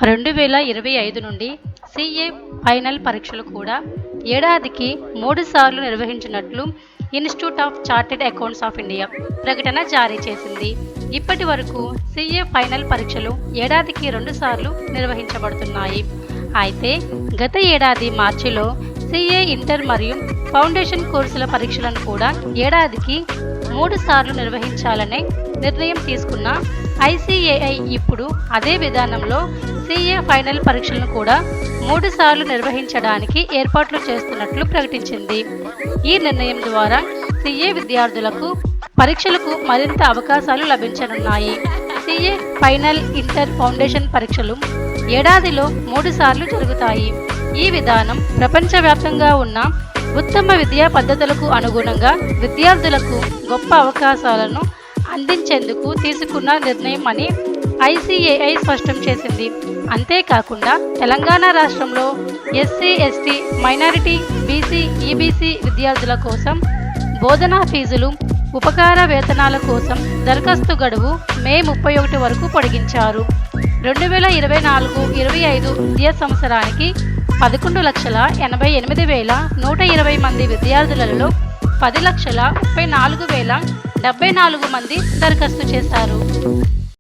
2025 నుండి CA final పరీక్షలు కూడా ఏడాదికి 3 సార్లు నిర్వహించినట్లు institute of chartered accounts of India ప్రకటన జారీ చేసింది. ఇప్పటి వరకు సీఏ ఫైనల్ పరీక్షలు ఏడాదికి 2 సార్లు నిర్వహించబడుతున్నాయి. అయితే గత ఏడాది మార్చిలో సీఏ ఇంటర్ మరియు ఫౌండేషన్ కోర్సుల పరీక్షలను కూడా ఏడాదికి 3 సార్లు నిర్వహించాలనే నిర్ణయం తీసుకున్న ఐసీఏఐ ఇప్పుడు అదే విధానంలో సీఏ ఫైనల్ పరీక్షలను కూడా 3 సార్లు నిర్వహించడానికి ఏర్పాట్లు చేస్తున్నట్లు ప్రకటించింది. ఈ నిర్ణయం ద్వారా సీఏ విద్యార్థులకు పరీక్షలకు మరింత అవకాశాలు లభించనున్నాయి. సీఏ ఫైనల్, ఇంటర్, ఫౌండేషన్ పరీక్షలు ఏడాదిలో 3 సార్లు జరుగుతాయి. ఈ విధానం ప్రపంచవ్యాప్తంగా ఉన్న ఉత్తమ విద్యా పద్ధతులకు అనుగుణంగా విద్యార్థులకు గొప్ప అవకాశాలను అందించేందుకు తీసుకున్న నిర్ణయం అని ఐసీఏఐ స్పష్టం చేసింది. అంతేకాకుండా తెలంగాణ రాష్ట్రంలో SC, ST, minority, BC, EBC విద్యార్థుల కోసం బోధనా ఫీజులు, ఉపకార వేతనాల కోసం దరఖాస్తు గడువు మే 31 వరకు పొడిగించారు. 2024-25 విద్యా సంవత్సరానికి 11,88,120 మంది విద్యార్థులలో 10,34,074 మంది దరఖాస్తు చేశారు.